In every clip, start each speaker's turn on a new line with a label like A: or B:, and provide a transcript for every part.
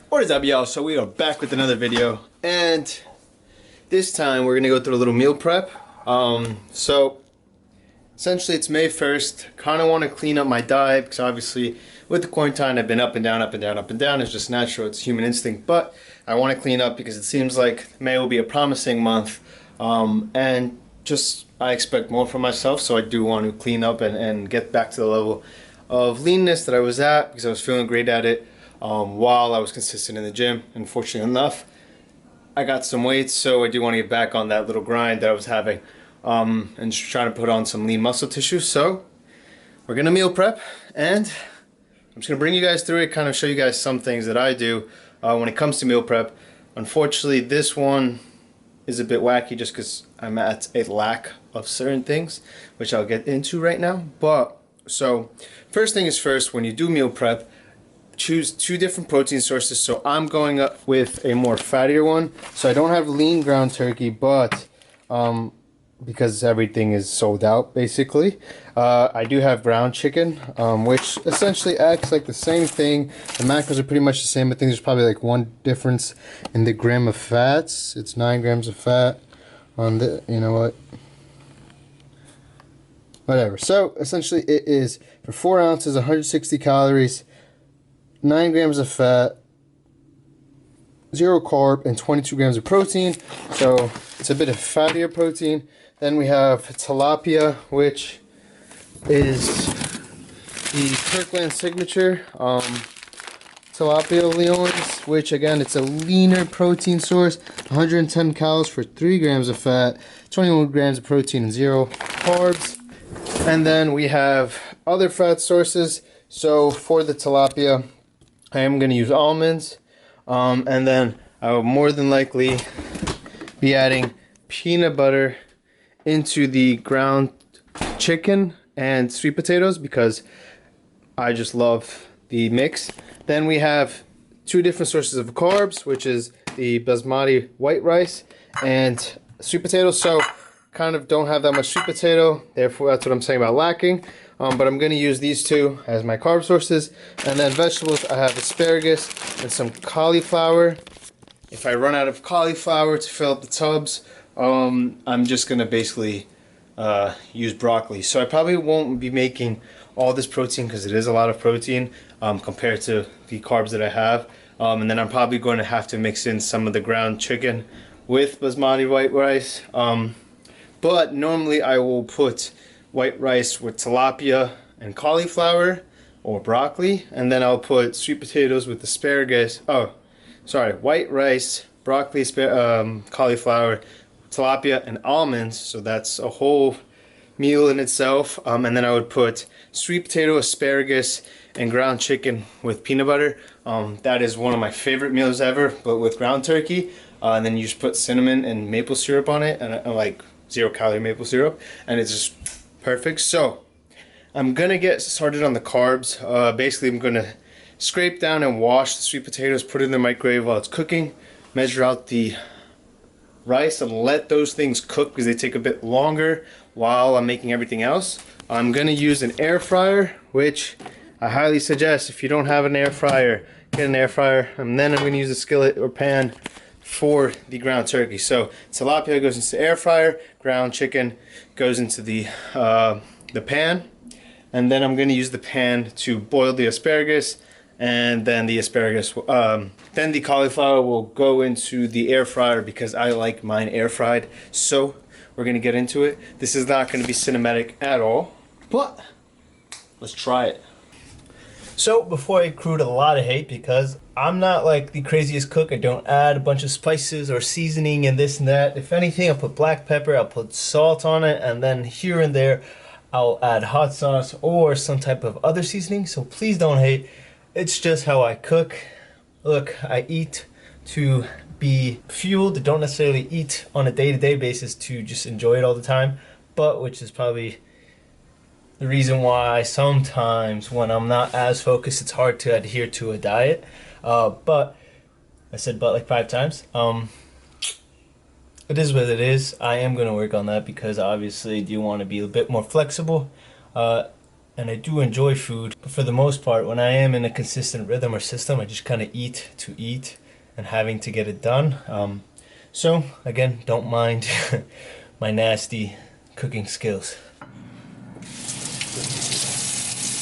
A: What is up, y'all? So we are back with another video, and this time we're gonna go through a little meal prep. So essentially it's May 1st. Kind of want to clean up my diet because obviously with the quarantine I've been up and down, up and down, up and down. It's just natural, it's human instinct. But I want to clean up because it seems like May will be a promising month, and just I expect more from myself. So I do want to clean up and get back to the level of leanness that I was at because I was feeling great at it. While I was consistent in the gym. Unfortunately enough, I got some weight, so I do want to get back on that little grind that I was having, and just trying to put on some lean muscle tissue. So we're gonna meal prep, and I'm just gonna bring you guys through it, kind of show you guys some things that I do when it comes to meal prep. Unfortunately, this one is a bit wacky just because I'm at a lack of certain things, which I'll get into right now. But so first thing is first, when you do meal prep, choose two different protein sources. So I'm going up with a more fattier one. So I don't have lean ground turkey, but because everything is sold out basically, I do have ground chicken, which essentially acts like the same thing. The macros are pretty much the same. I think there's probably like one difference in the gram of fats. It's 9 grams of fat on the, you know what, whatever. So essentially it is for 4 ounces, 160 calories, 9 grams of fat, 0 carb, and 22 grams of protein. So it's a bit of fattier protein. Then we have tilapia, which is the Kirkland signature tilapia leons, which again, it's a leaner protein source. 110 calories for 3 grams of fat, 21 grams of protein, and 0 carbs. And then we have other fat sources. So for the tilapia, I am going to use almonds, and then I will more than likely be adding peanut butter into the ground chicken and sweet potatoes because I just love the mix. Then we have two different sources of carbs, which is the basmati white rice and sweet potatoes. So kind of don't have that much sweet potato, therefore that's what I'm saying about lacking. But I'm going to use these two as my carb sources. And then vegetables, I have asparagus and some cauliflower. If I run out of cauliflower to fill up the tubs, I'm just going to basically use broccoli. So I probably won't be making all this protein because it is a lot of protein compared to the carbs that I have. And then I'm probably going to have to mix in some of the ground chicken with basmati white rice. But normally I will put white rice with tilapia and cauliflower or broccoli, and then I'll put sweet potatoes with asparagus. Oh, sorry, white rice, broccoli, cauliflower, tilapia, and almonds. So that's a whole meal in itself. And then I would put sweet potato, asparagus, and ground chicken with peanut butter. That is one of my favorite meals ever, but with ground turkey. And then you just put cinnamon and maple syrup on it, and like 0-calorie maple syrup, and it's just perfect. So I'm gonna get started on the carbs. Basically I'm gonna scrape down and wash the sweet potatoes, put it in the microwave while it's cooking, measure out the rice and let those things cook because they take a bit longer while I'm making everything else. I'm gonna use an air fryer, which I highly suggest. If you don't have an air fryer, get an air fryer. And then I'm gonna use a skillet or pan for the ground turkey. So tilapia goes into the air fryer, ground chicken goes into the pan, and then I'm going to use the pan to boil the asparagus, and then the then the cauliflower will go into the air fryer because I like mine air fried. So we're going to get into it. This is not going to be cinematic at all, but let's try it. So before I accrued a lot of hate because I'm not like the craziest cook. I don't add a bunch of spices or seasoning and this and that. If anything, I'll put black pepper, I'll put salt on it, and then here and there I'll add hot sauce or some type of other seasoning. So please don't hate. It's just how I cook. Look, I eat to be fueled. Don't necessarily eat on a day-to-day basis to just enjoy it all the time, but which is probably the reason why sometimes when I'm not as focused, it's hard to adhere to a diet. But I said but like 5 times. It is what it is. I am going to work on that because obviously do want to be a bit more flexible. and I do enjoy food, but for the most part, when I am in a consistent rhythm or system, I just kind of eat to eat and having to get it done. So again, don't mind my nasty cooking skills.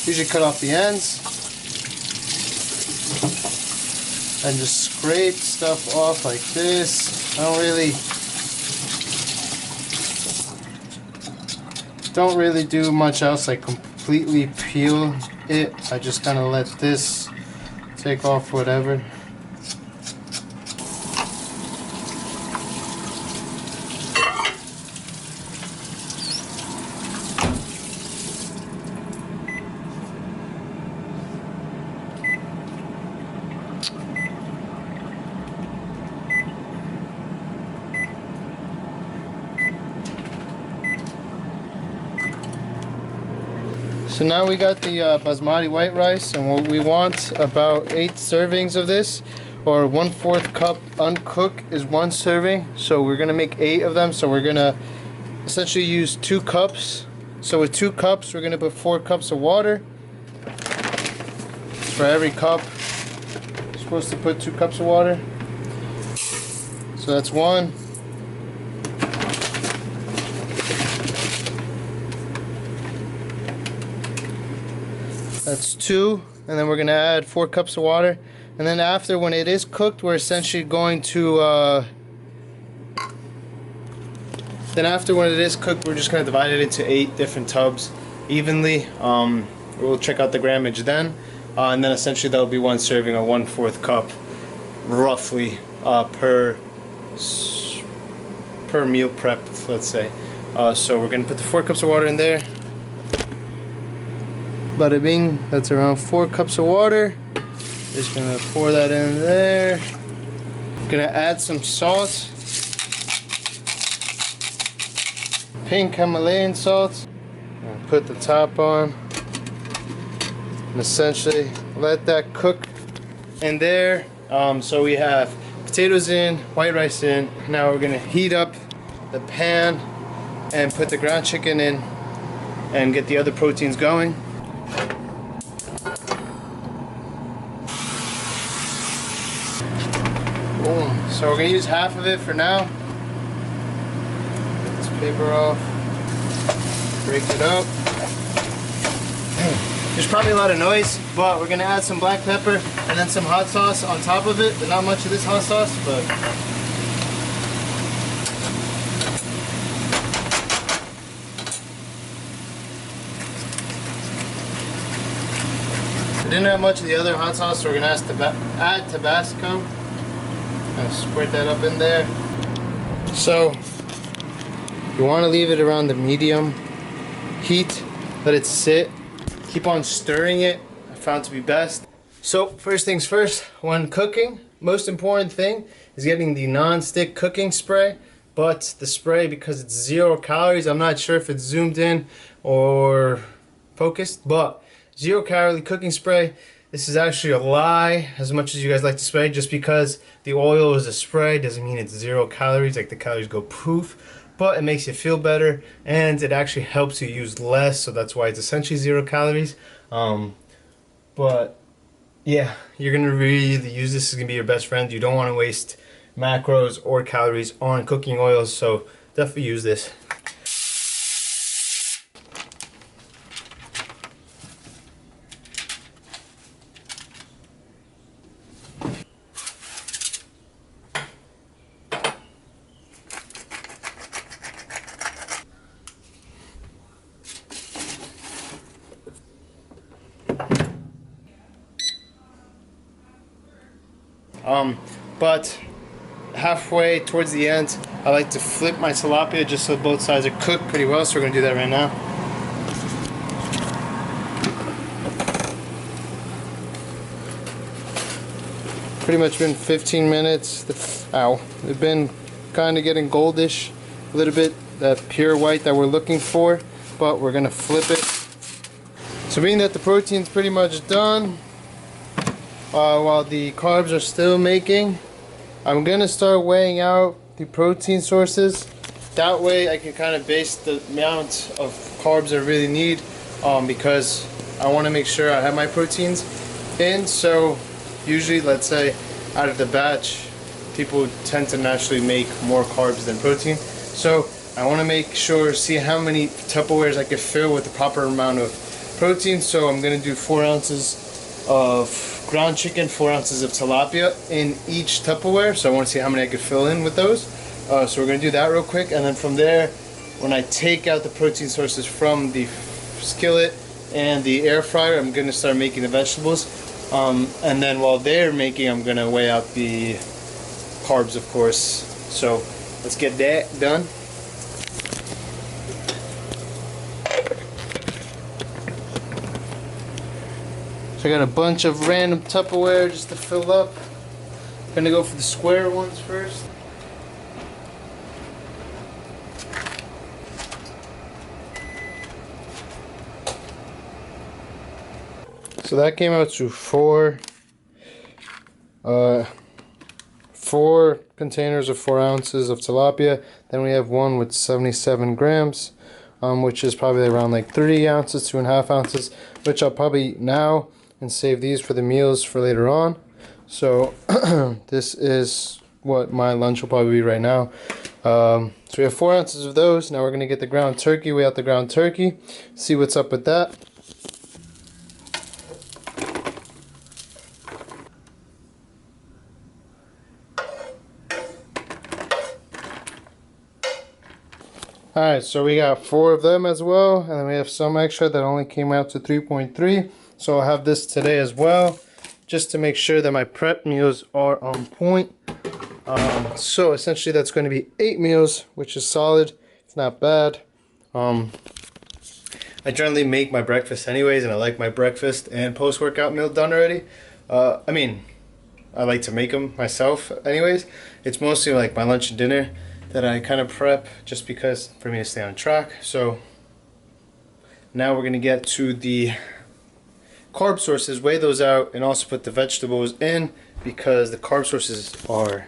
A: Usually cut off the ends and just scrape stuff off like this. I don't really do much else, like completely peel it. I just kind of let this take off whatever. So now we got the basmati white rice, and what we want, about 8 servings of this, or 1/4 cup uncooked is 1 serving. So we're gonna make 8 of them. So we're gonna essentially use 2 cups. So with 2 cups, we're gonna put 4 cups of water. For every cup, you're supposed to put 2 cups of water. So that's 1. That's 2, and then we're gonna add 4 cups of water, and then after, when it is cooked, we're essentially going to we're just gonna divide it into 8 different tubs evenly. We'll check out the grammage then, and then essentially that'll be 1 serving, or 1/4 cup roughly per meal prep, let's say. So we're gonna put the 4 cups of water in there. Bada bing, that's around 4 cups of water. Just gonna pour that in there. Gonna add some salt. Pink Himalayan salt. And put the top on. And essentially let that cook in there. So we have potatoes in, white rice in. Now we're gonna heat up the pan and put the ground chicken in and get the other proteins going. So we're going to use half of it for now. Get this paper off. Break it up. There's probably a lot of noise, but we're going to add some black pepper and then some hot sauce on top of it. But not much of this hot sauce, but we didn't have much of the other hot sauce, so we're going to add Tabasco. And squirt that up in there. So you want to leave it around the medium heat. Let it sit. Keep on stirring it. I found to be best. So first things first, when cooking, most important thing is getting the non-stick cooking spray. But the spray, because it's 0 calories, I'm not sure if it's zoomed in or focused, but 0 calorie cooking spray. This is actually a lie, as much as you guys like to spray. Just because the oil is a spray doesn't mean it's 0 calories, like the calories go poof. But it makes you feel better, and it actually helps you use less, so that's why it's essentially 0 calories. But yeah, you're gonna really use this. Is gonna be your best friend. You don't want to waste macros or calories on cooking oils, so definitely use this. But halfway towards the end, I like to flip my tilapia just so both sides are cooked pretty well, so we're going to do that right now. Pretty much been 15 minutes. They've been kind of getting goldish, a little bit, that pure white that we're looking for, but we're going to flip it. So being that the protein's pretty much done, while the carbs are still making, I'm gonna start weighing out the protein sources. That way I can kind of base the amount of carbs I really need because I want to make sure I have my proteins in. So usually, let's say out of the batch, people tend to naturally make more carbs than protein. So I want to make sure, see how many Tupperwares I can fill with the proper amount of protein. So I'm going to do 4 ounces of ground chicken, 4 ounces of tilapia in each Tupperware. So I want to see how many I could fill in with those. So we're going to do that real quick, and then from there, when I take out the protein sources from the skillet and the air fryer, I'm going to start making the vegetables. And then while they're making, I'm going to weigh out the carbs, of course. So let's get that done. So I got a bunch of random Tupperware just to fill up. I'm gonna go for the square ones first. So that came out to four containers of 4 ounces of tilapia. Then we have one with 77 grams, which is probably around like 3 ounces, 2.5 ounces, which I'll probably eat now and save these for the meals for later on. So this is what my lunch will probably be right now. So we have 4 ounces of those. Now we're going to get the ground turkey, weigh out the ground turkey, see what's up with that. Alright, so we got 4 of them as well, and then we have some extra that only came out to 3.3. So I'll have this today as well, just to make sure that my prep meals are on point. So essentially that's going to be 8 meals, which is solid. It's not bad. I generally make my breakfast anyways, and I like my breakfast and post-workout meal done already. I mean, I like to make them myself anyways. It's mostly like my lunch and dinner that I kind of prep just because for me to stay on track. So now we're going to get to the carb sources, weigh those out, and also put the vegetables in because the carb sources are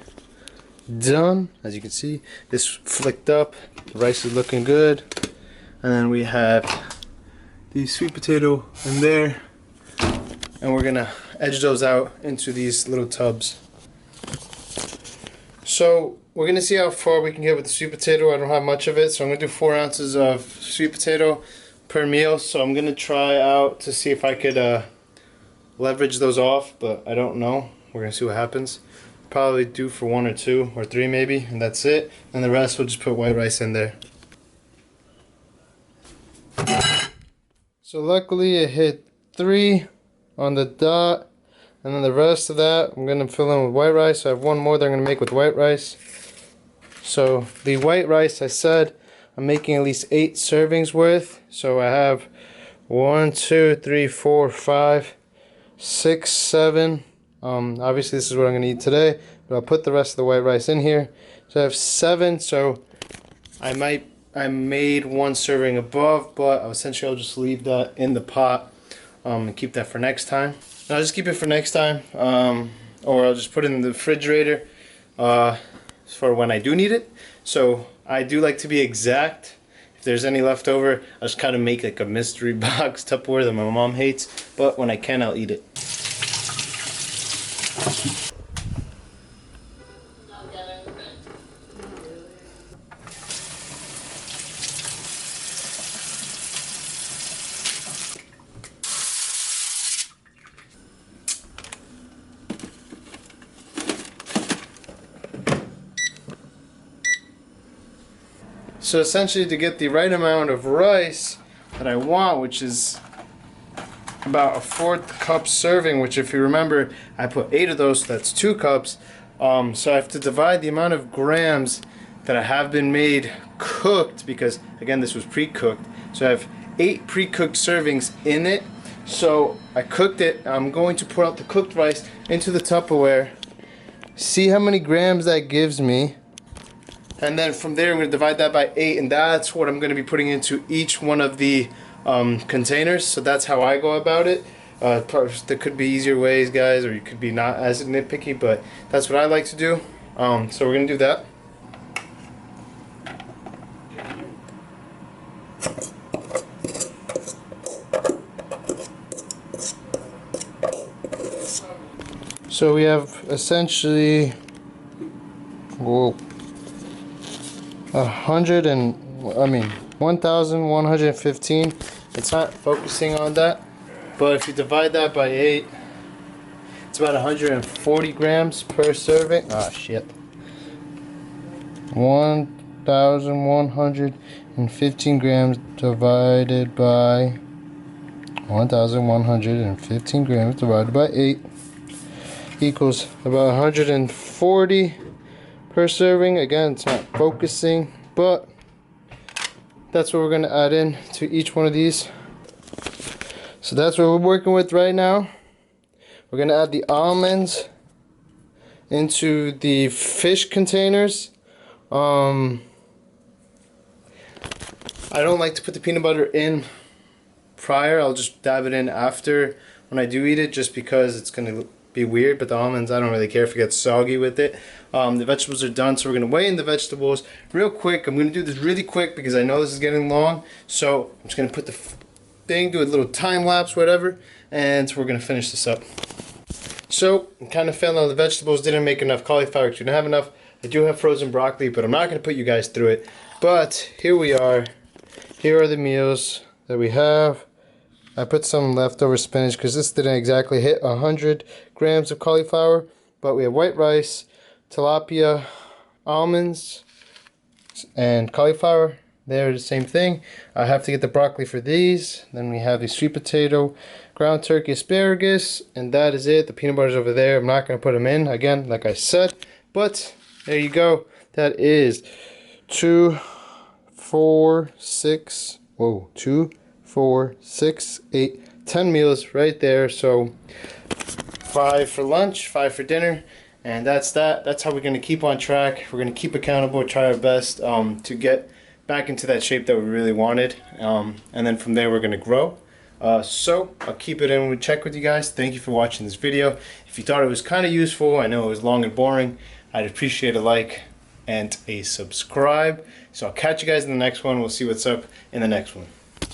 A: done. As you can see, this flicked up, the rice is looking good, and then we have the sweet potato in there, and we're gonna edge those out into these little tubs. So we're gonna see how far we can get with the sweet potato. I don't have much of it, so I'm gonna do 4 ounces of sweet potato per meal. So I'm gonna try out to see if I could leverage those off, but I don't know. We're gonna see what happens. Probably do for 1 or 2 or 3 maybe, and that's it. And the rest we'll just put white rice in there. So luckily it hit 3 on the dot, and then the rest of that I'm gonna fill in with white rice. So I have 1 more that I'm gonna make with white rice. So the white rice, I said I'm making at least 8 servings worth. So I have 1, 2, 3, 4, 5, 6, 7. Obviously this is what I'm gonna eat today, but I'll put the rest of the white rice in here. So I have 7. So I made 1 serving above, but essentially I'll just leave that in the pot and keep that for next time. And I'll just keep it for next time, or I'll just put it in the refrigerator for when I do need it. So I do like to be exact. If there's any left over, I'll just kind of make like a mystery box Tupperware that my mom hates, but when I can, I'll eat it. So essentially, to get the right amount of rice that I want, which is about a 1/4 cup serving, which if you remember, I put 8 of those, so that's 2 cups. So I have to divide the amount of grams that I have been made cooked, because again, this was pre-cooked. So I have 8 pre-cooked servings in it. So I cooked it. I'm going to pour out the cooked rice into the Tupperware, see how many grams that gives me. And then from there I'm going to divide that by 8, and that's what I'm going to be putting into each one of the containers. So that's how I go about it. There could be easier ways, guys, or you could be not as nitpicky, but that's what I like to do. So we're going to do that. So we have essentially 1,115. It's not focusing on that, but if you divide that by 8, it's about 140 grams per serving. Ah, shit. 1,115 grams divided by 1,115 grams divided by 8 equals about 140 per serving. Again, it's not focusing, but that's what we're going to add in to each one of these. So that's what we're working with right now. We're going to add the almonds into the fish containers. I don't like to put the peanut butter in prior. I'll just dab it in after when I do eat it, just because it's going to be weird. But the almonds, I don't really care if it gets soggy with it. The vegetables are done, so we're going to weigh in the vegetables real quick. I'm going to do this really quick because I know this is getting long, so I'm just going to put the thing, do a little time lapse, whatever, and we're going to finish this up. So I'm kind of feeling the vegetables didn't make enough cauliflower, didn't have enough. I do have frozen broccoli, but I'm not going to put you guys through it. But here we are. Here are the meals that we have. I put some leftover spinach because this didn't exactly hit 100 grams of cauliflower. But we have white rice, tilapia, almonds, and cauliflower. They're the same thing. I have to get the broccoli for these. Then we have the sweet potato, ground turkey, asparagus, and that is it. The peanut butter's over there. I'm not going to put them in, again, like I said. But there you go. That is 2, 4, 6, 8, 10 meals right there. So 5 for lunch, 5 for dinner, and that's that. That's how we're going to keep on track. We're going to keep accountable, try our best to get back into that shape that we really wanted, and then from there we're going to grow. So I'll keep it in check with you guys. Thank you for watching this video. If you thought it was kind of useful, I know it was long and boring, I'd appreciate a like and a subscribe. So I'll catch you guys in the next one. We'll see what's up in the next one.